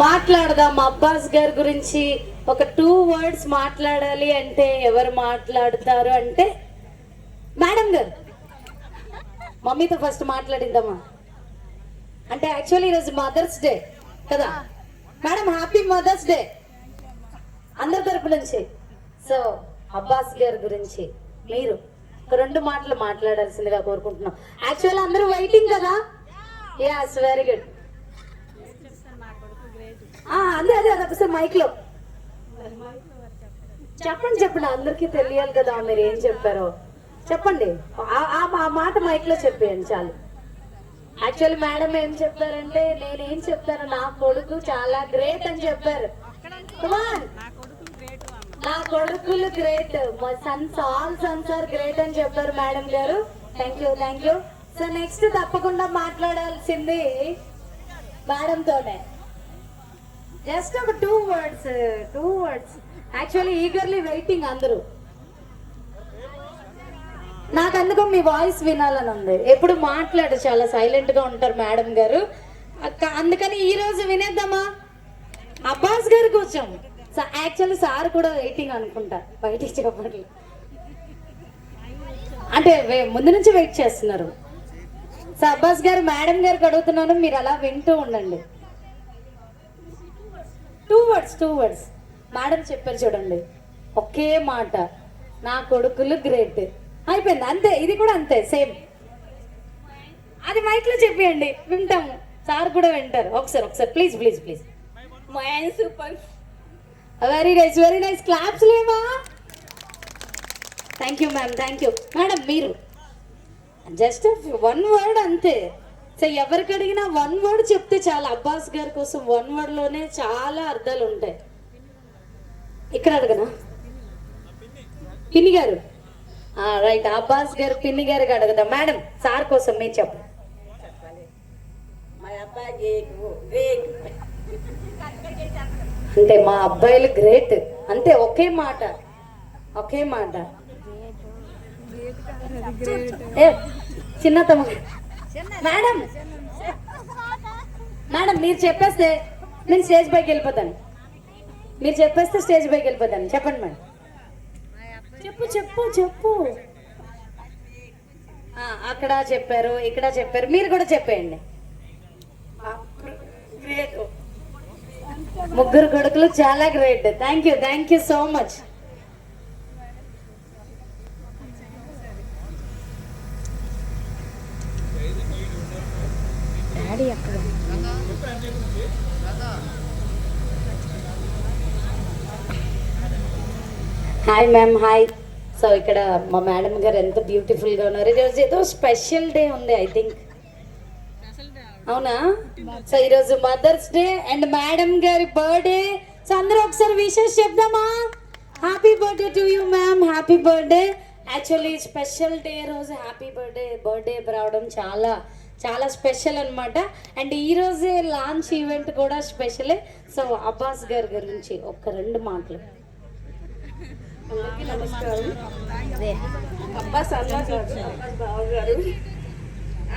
మాట్లాడదాం అబ్బాస్ గారి గురించి. ఒక 2 words మాట్లాడాలి అంటే ఎవరు మాట్లాడతారు అంటే మేడం గారు. మమ్మీతో ఫస్ట్ మాట్లాడిద్దామా? అంటే యాక్చువల్లీ ఈరోజు మదర్స్ డే కదా మేడం. హ్యాపీ మదర్స్ డే అందరి తరపు నుంచి. సో అబ్బాస్ గారి గురించి మీరు ఒక 2 మాటలు మాట్లాడాల్సిందిగా కోరుకుంటున్నాం. యాక్చువల్లీ అందరూ వెయిటింగ్ కదా. Yes, very good. అదే అదే ఒకసారి మైక్ లో చెప్పండి. అందరికీ తెలియాలి కదా మీరు ఏం చెప్పారో. చెప్పండి, ఆ మాట మైక్ లో చెప్పేయండి చాలు. యాక్చువల్లీ మేడం ఏం చెప్పారంటే నేనేం చెప్తాను, నా కొడుకు చాలా గ్రేట్ అని చెప్పారు. నా కొడుకులు గ్రేట్, మా sons all sons are great అని చెప్పారు మేడం గారు. Thank you. సో నెక్స్ట్ తప్పకుండా మాట్లాడాల్సింది మేడం తోనే. జస్ట్ ఒక 2 words. యాక్చువల్లీ ఈగర్లీ వెయిటింగ్ అందరూ. నాకు అందుకో మీ వాయిస్ వినాలని ఉంది. ఎప్పుడు మాట్లాడు చాలా సైలెంట్ గా ఉంటారు మేడం గారు. అందుకని ఈ రోజు వినేద్దామా? అబ్బాస్ గారు కూర్చోం. యాక్చువల్లీ సార్ కూడా వెయిటింగ్ అనుకుంటా, బయటికి చెప్పండి. అంటే ముందు నుంచి వెయిట్ చేస్తున్నారు. సో అబ్బాస్ గారు మేడం గారికి అడుగుతున్నాను, మీరు అలా వింటూ ఉండండి. 2 words మేడం చెప్పారు చూడండి, ఒకే మాట, నా కొడుకులు గ్రేట్. అయిపోయింది, అంతే. ఇది కూడా అంతే, సేమ్. అది మైక్ లో చెప్పేయండి, వింటాము. సార్ కూడా వింటారు. ఒకసారి ప్లీజ్. మా ఆయన సూపర్. Very nice. క్లాప్స్ లేవా? Thank you ma'am, thank you. Madam మీరు జస్ట్ 1 word అంతే. సో ఎవరికి అడిగినా 1 word చెప్తే చాలా. అబ్బాస్ గారి కోసం 1 word లోనే చాలా అర్థాలు ఉంటాయి. ఇక్కడ అడగనా? పిన్ని గారు. రైట్, అబ్బాస్ గారు పిన్ని గారికి అడగదా. మేడం సార్ కోసం మీరు చెప్పండి. అంటే మా అబ్బాయిలు గ్రేట్ అంతే. ఒకే మాట. చిన్న తమ్మ మేడం మీరు చెప్పేస్తే నేను స్టేజ్ పైకి వెళ్ళిపోతాను. చెప్పండి మేడం. చెప్పు. అక్కడ చెప్పారు, ఇక్కడ చెప్పారు, మీరు కూడా చెప్పేయండి. ముగ్గురు కొడుకులు చాలా great. Thank you so much. Hi ma'am, hi. So ఇక్కడ మా మేడం గారు ఎంత బ్యూటిఫుల్ గా ఉన్నారు. ఈరోజు ఏదో స్పెషల్ డే ఉంది, ఐ థింక్. అవునా? సో ఈరోజు మదర్స్ డే అండ్ మేడం గారి బర్త్డే. సో అందరూ ఒకసారి విషెస్ చెప్దామా? Happy birthday to you ma'am, happy birthday. Actually special day రోజు హ్యాపీ బర్త్డే రావడం చాలా చాలా స్పెషల్ అనమాట. అండ్ ఈ రోజే లాంచ్ ఈవెంట్ కూడా స్పెషలే. సో అబ్బాస్ గారి గురించి ఒక 2 మాటలు. నమస్కారం. అబ్బాస్ బావగారు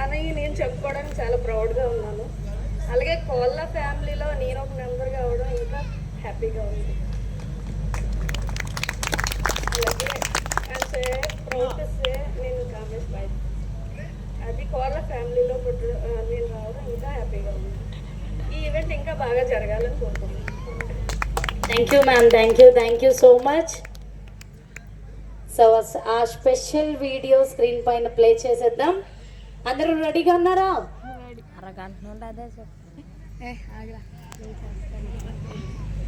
అని నేను చెప్పుకోవడానికి చాలా ప్రౌడ్గా ఉన్నాను. అలాగే కోళ్ళ ఫ్యామిలీలో నేను ఒక మెంబర్గా అవడం ఇంకా హ్యాపీగా ఉంది. అలాగే అంటే ప్రౌడ్ సే నేను కామేష్ బాయ్, అది కోళ్ళ ఫ్యామిలీలో నేను రావడం ఇంకా హ్యాపీగా ఉంది. ఈ ఈవెంట్ ఇంకా బాగా జరగాలని కోరుకుంటున్నాను. Thank you ma'am, thank you so much. So ఆ స్పెషల్ వీడియో స్క్రీన్ పైన ప్లే చేసేద్దాం. అందరూ రెడీగా ఉన్నారా?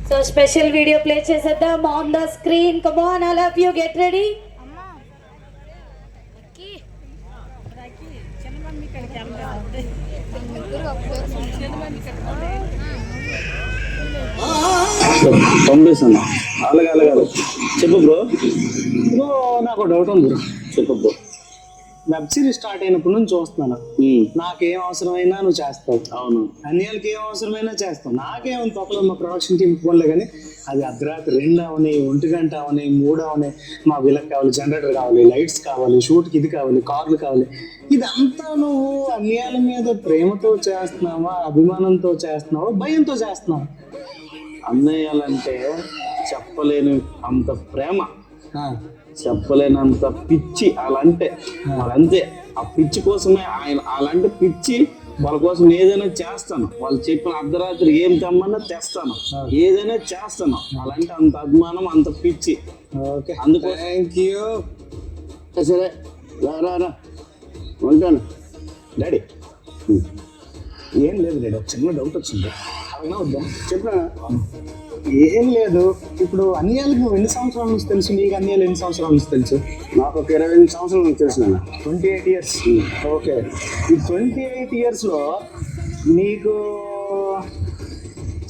సో స్పెషల్ వీడియో ప్లే చేసేద్దాం on the screen. Come on, all of you get ready. పంపిస్తున్నా. అలాగే చెప్పు బ్రో. నాకు డౌట్ ఉంది బ్రో, చెప్పు బ్రో. వెబ్ సిరీస్ స్టార్ట్ అయినప్పటి నుంచి చూస్తున్నాను. నాకేం అవసరమైనా నువ్వు చేస్తావు, అవును. అన్యాలకి ఏం అవసరమైనా చేస్తావు. నాకేం తప్పలేదు, మా ప్రొడక్షన్ టీం ఫోన్లే, కానీ అది అర్ధరాత్రి 2 అవని 1 గంట అవని 3 అవని మా వీళ్ళకి కావాలి, జనరేటర్ కావాలి, లైట్స్ కావాలి, షూట్కి ఇది కావాలి, కార్లు కావాలి. ఇదంతా నువ్వు అన్యాల మీద ప్రేమతో చేస్తున్నావా, అభిమానంతో చేస్తున్నావా, భయంతో చేస్తున్నావా? అన్నయ్యాలంటే చెప్పలేని అంత ప్రేమ, ఆ, చెప్పలేనంత పిచ్చి. అలాంటే వాళ్ళంతే. ఆ పిచ్చి కోసమే ఆయన అలాంటి పిచ్చి. వాళ్ళ కోసం ఏదైనా చేస్తాను, వాళ్ళు చెప్పిన అర్ధరాత్రి ఏం తెమ్మన్నా తెస్తాను, ఏదైనా చేస్తాను. అలాంటి అంత అభిమానం, అంత పిచ్చి. ఓకే, అందుకోసం థ్యాంక్ యూ. సరే రా ఉంటాను. డాడీ ఏం లేదు డాడీ, ఒక చిన్న డౌట్ వచ్చింది, అలా వద్దాం చెప్పిన. ఏం లేదు, ఇప్పుడు అన్యాలకు నువ్వు ఎన్ని సంవత్సరాల నుంచి తెలుసు? నీకు అన్యాలు ఎన్ని సంవత్సరాల నుంచి తెలుసు? నాకు ఒక 28 సంవత్సరాల నుంచి తెలుసు. 28 ఇయర్స్. ఓకే, ఈ 28 ఇయర్స్లో నీకు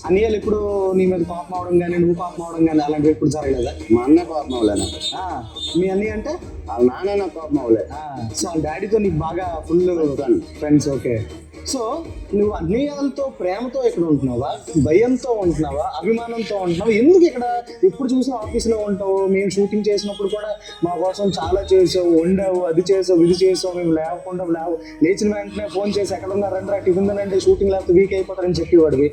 అన్యాలు ఎప్పుడు నీ మీద పాపం అవడం కానీ, నువ్వు పాపం అవడం కానీ అలాంటివి ఎప్పుడు జరగలేదా? మా అన్న కోపం అవ్వలేను, మీ అన్నయ్య అంటే వాళ్ళ నాన్న నాకు కోపం అవ్వలేదు. సో వాళ్ళ డాడీతో నీకు బాగా ఫుల్ ఫ్రెండ్స్. ఓకే, సో నువ్వు అన్యాయాలతో ప్రేమతో ఇక్కడ ఉంటున్నావా, భయంతో ఉంటున్నావా, అభిమానంతో ఉంటున్నావా? ఎందుకు ఇక్కడ ఎప్పుడు చూసినా ఆఫీస్లో ఉంటావు? మేము షూటింగ్ చేసినప్పుడు కూడా మా కోసం చాలా చేసావు, వండావు, అది చేసావు, ఇది చేసావు. మేము లేచిన వెంటనే ఫోన్ చేసి ఎక్కడ ఉన్నా రండి, టిఫిన్ తినండి, షూటింగ్ లేకపోతే వీక్ అయిపోతారని చెప్పేవాడివి.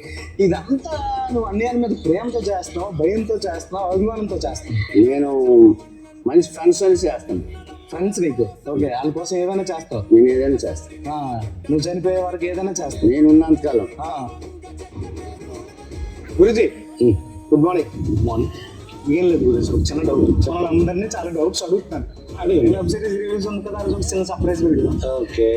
ఇదంతా నువ్వు అన్యాయాల మీద ప్రేమతో చేస్తున్నావు, భయంతో చేస్తున్నావు, అభిమానంతో చేస్తున్నావు? నేను మంచి ఫ్రెండ్స్ కలిసి చేస్తాను. ఫ్రెండ్స్ నీకు? ఓకే, వాళ్ళ కోసం ఏదైనా చేస్తావు? నేను ఏదైనా చేస్తాను. నువ్వు చనిపోయే వరకు ఏదైనా చేస్తావు? నేను ఉన్నంతకాలం. Guruji good morning. Good morning. ఏం లేదు గురుజీ, ఒక చిన్న డౌట్. అందరినీ చాలా డౌట్స్ అడుగుతున్నాను. వెబ్ సిరీస్ రివ్యూస్ ఉంది కదా, ఒక చిన్న సర్ప్రైజ్ వీడియో. ఓకే,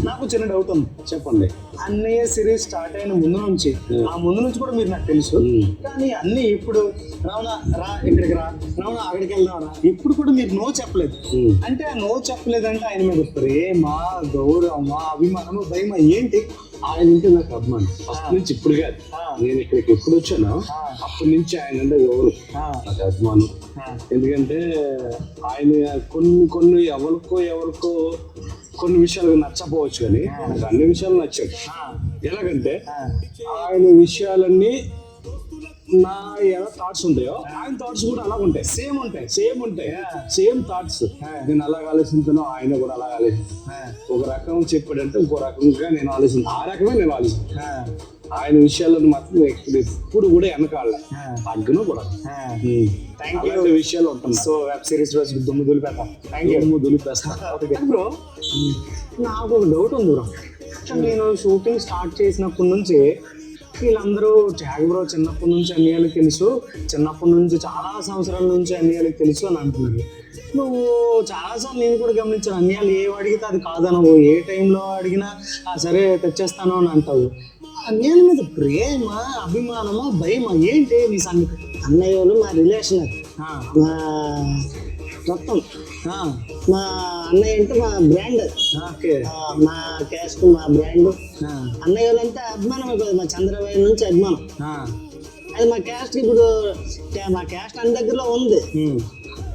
నాకు చిన్న డౌట్ ఉంది, చెప్పండి. అన్నయ్య సిరీస్ స్టార్ట్ అయిన ముందు నుంచి, ఆ ముందు నుంచి కూడా మీరు నాకు తెలుసు, కానీ అన్నీ ఇప్పుడు రావణ రా ఇక్కడికి రా, రావణ అక్కడికి వెళ్దాం రా, ఇప్పుడు కూడా మీరు నో చెప్పలేదు. అంటే ఆ నో చెప్పలేదంటే ఆయన మీద ప్రేమ, గౌరవం, అభిమానము, భయం ఏంటి? ఆయన అంటే నాకు అభిమానం ఫస్ట్ నుంచి. ఇప్పుడు కాదు, నేను ఇక్కడికి ఎప్పుడు వచ్చానో అప్పటి నుంచి ఆయన అంటే ఎవరు నాకు అభిమానం. ఎందుకంటే ఆయన కొన్ని ఎవరికో కొన్ని విషయాలు నచ్చపోవచ్చు, కానీ నాకు అన్ని విషయాలు నచ్చాడు. ఎలాగంటే ఆయన విషయాలన్నీ నా ఎలా థాట్స్ ఉంటాయో ఆయన థాట్స్ కూడా అలా ఉంటాయి, సేమ్ ఉంటాయి, సేమ్ థాట్స్. నేను అలాగ ఆలోచించాను, ఆయన కూడా అలాగ ఆలోచించాను. ఒక రకం చెప్పాడంటే ఇంకో రకంగా నేను ఆలోచించాను, ఆ రకమే నేను ఆలోచించాను. ఆయన విషయాలను మాత్రం ఎప్పుడు కూడా వెనకాల తగ్గను కూడా. Thank you. విషయాలు ఉంటుంది. సో వెబ్ సిరీస్ రోజు దుమ్ము దులిపేస్తాం. Thank you. బ్రో, నాకు ఒక డౌట్ ఉంది బ్రో. నేను షూటింగ్ స్టార్ట్ చేసినప్పటి నుంచి వీళ్ళందరూ ట్యాగ్ బ్రో చిన్నప్పటి నుంచి అన్యాలకు తెలుసు, చిన్నప్పటి నుంచి చాలా సంవత్సరాల నుంచి అన్యాలకు తెలుసు అని అంటున్నారు. నువ్వు చాలాసార్లు నేను కూడా గమనించాను, అన్యాలు ఏం అడిగితే అది కాదనవు, ఏ టైంలో అడిగినా సరే తెచ్చేస్తాను అని అంటావు. అన్యాల మీద ప్రేమ, అభిమానమా, భయమా, ఏంటి నీ సంగతి? అన్నయ్య వాళ్ళు మా రిలేషన్, అది మా మొత్తం. మా అన్నయ్య అంటే మా బ్రాండ్, మా క్యాస్ట్, మా బ్రాండ్. అన్నయ్య వాళ్ళంటే అభిమానమే కదా, మా చంద్రబాబు నుంచి అభిమానం. అది మా క్యాస్ట్ ఇప్పుడు మా క్యాస్ట్ అన్ని దగ్గరలో ఉంది,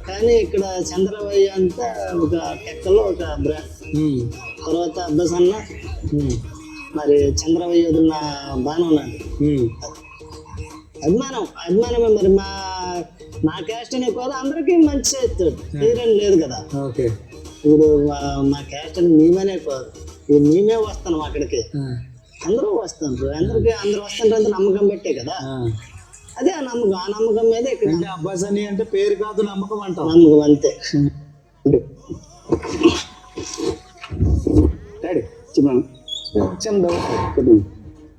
కానీ ఇక్కడ చంద్రబాబు అంతా ఒక టెక్కలో ఒక బ్రాండ్. తర్వాత అబ్బాస్ అన్న, మరి చంద్రబాబు వదిలిన బాగానే ఉన్నాడు. అభిమానమే. మరి మా క్యాస్ట్ అనే కూడా అందరికీ మంచి చేస్తాడు, తీరని లేదు కదా. ఓకే, ఇప్పుడు మా క్యాస్ట్ అని మేమనే కాదు, ఇప్పుడు మేమే వస్తాం అక్కడికి, అందరూ వస్తారు, అందరూ వస్తుంటే నమ్మకం పెట్టే కదా. అదే ఆ నమ్మకం మీద ఇక్కడ అబ్బాస్ అని అంటే పేరు కాదు, నమ్మకం అంటాం. నమ్మకం అంతే. డాడీ చెప్పాను, చిన్న డౌట్.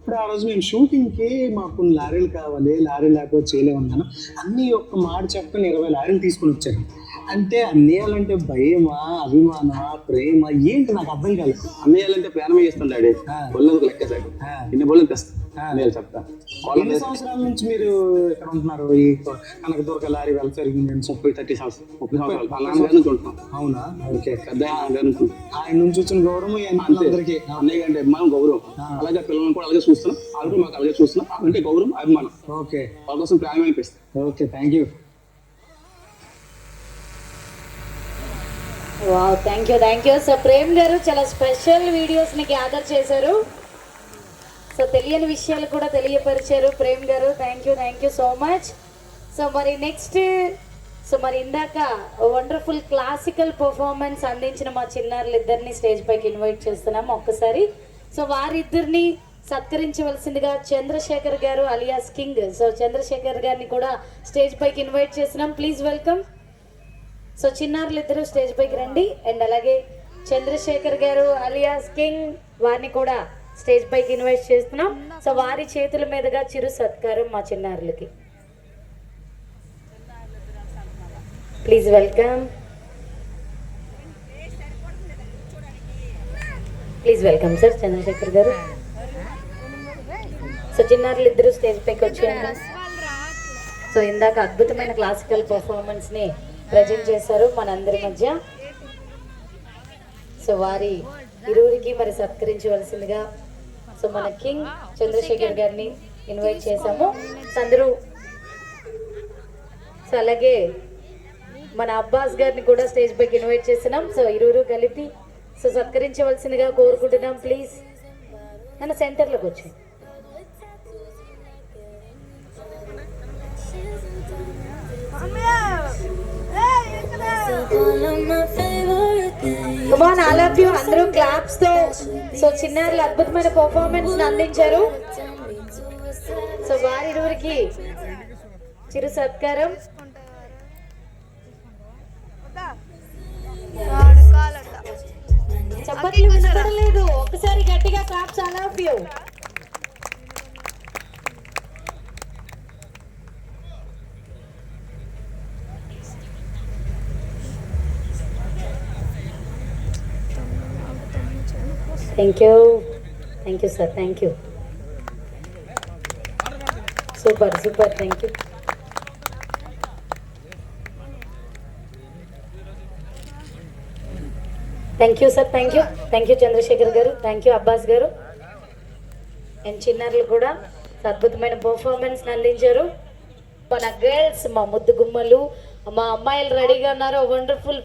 ఇప్పుడు ఆ రోజు మేము షూటింగ్కి మాకు కొన్ని లారీలు కావాలి, లారీ లేకపోతే చేయలేమన్నాను. అన్నీ ఒక్క మాట చెప్పని 20 లారీలు తీసుకుని వచ్చాను. అంటే అన్నయ్యాలంటే భయమా, అభిమానమా, ప్రేమ, ఏంటి నాకు అర్థం కాలేదు. అన్నయ్యాలంటే ప్రాణమే చేస్తాను డాడీ. బొల్లకు లెక్కేసాడు, ఇన్ని బొల్లు తెస్తా నేను చెప్తా. ఎన్ని సంవత్సరాల నుంచి మీరు ఇక్కడ ఉంటున్నారు? ఈ కనకదుర్గ లారీ వెల్ఫేర్ యూనియన్ 30 సంవత్సరాలు నాన్నగారి నుంచి ఉంటున్నాం. అవునా? ఓకే, పెద్ద నాన్నగారి నుంచి. ఆయన నుంచి వచ్చిన గౌరవం అందరికీ, అన్నయ్య అంటే అభిమానం, గౌరవం. అలాగే పిల్లలను కూడా అలాగే చూస్తున్నాం, వాళ్ళు కూడా మాకు అలాగే చూస్తున్నాం. అంటే గౌరవం, అభిమానం. ఓకే, వాళ్ళ కోసం ప్రాణం అనిపిస్తుంది. Okay, thank you. Wow, thank you. So Prem garu చాలా స్పెషల్ వీడియోస్ని గ్యాదర్ చేశారు. సో తెలియని విషయాలు కూడా తెలియపరిచారు ప్రేమ్ గారు. Thank you so much. So మరి నెక్స్ట్, సో మరి ఇందాక వండర్ఫుల్ క్లాసికల్ పర్ఫార్మెన్స్ అందించిన మా చిన్నారులు ఇద్దరిని స్టేజ్ పైకి ఇన్వైట్ చేస్తున్నాం ఒక్కసారి. సో వారిద్దరిని సత్కరించవలసిందిగా చంద్రశేఖర్ గారు అలియాస్ కింగ్, సో చంద్రశేఖర్ గారిని కూడా స్టేజ్ పైకి ఇన్వైట్ చేస్తున్నాం. Please welcome. సో చిన్నారులు ఇద్దరు స్టేజ్ పైకి రండి. అండ్ అలాగే చంద్రశేఖర్ గారు అలియాస్ కింగ్ వారిని కూడా స్టేజ్ పైకి ఇన్వైట్ చేస్తున్నాం. సో వారి చేతుల మీదుగా చిరు సత్కారం మా చిన్నారులకి. Please welcome. Please welcome sir Chandrashekar garu. So చిన్నారులు ఇద్దరు స్టేజ్ పైకి వచ్చారు. సో ఇందాక అద్భుతమైన క్లాసికల్ పర్ఫార్మెన్స్ ని ప్రజెంట్ చేశారు మనందరి మధ్య. సో వారి ఇరువురికి మరి సత్కరించవలసిందిగా సో మన కింగ్ చంద్రశేఖర్ గారిని ఇన్వైట్ చేశాము. సో అందరూ, సో అలాగే మన అబ్బాస్ గారిని కూడా స్టేజ్ పైకి ఇన్వైట్ చేస్తున్నాం. సో ఇరువురు కలిపి సో సత్కరించవలసిందిగా కోరుకుంటున్నాం. ప్లీజ్ నన్ను సెంటర్లోకి వచ్చి. అందరూ క్లాప్స్ తో సో చిన్నారులు అద్భుతమైన పర్ఫార్మెన్స్ అందించారు. సో వారి ఇరువురికి చిరు సత్కారం. చప్పట్లు వినపడలేదు, ఒకసారి గట్టిగా claps all of you. Thank you sir, thank you. Super, thank you. Thank you sir, thank you Chandrasekhar garu, thank you Abbas గారు. అండ్ చిన్నారులు కూడా అద్భుతమైన పర్ఫార్మెన్స్ అందించారు. మన గర్ల్స్, మా ముద్దు గుమ్మలు, మా అమ్మాయిలు రెడీగా ఉన్నారు. వండర్ఫుల్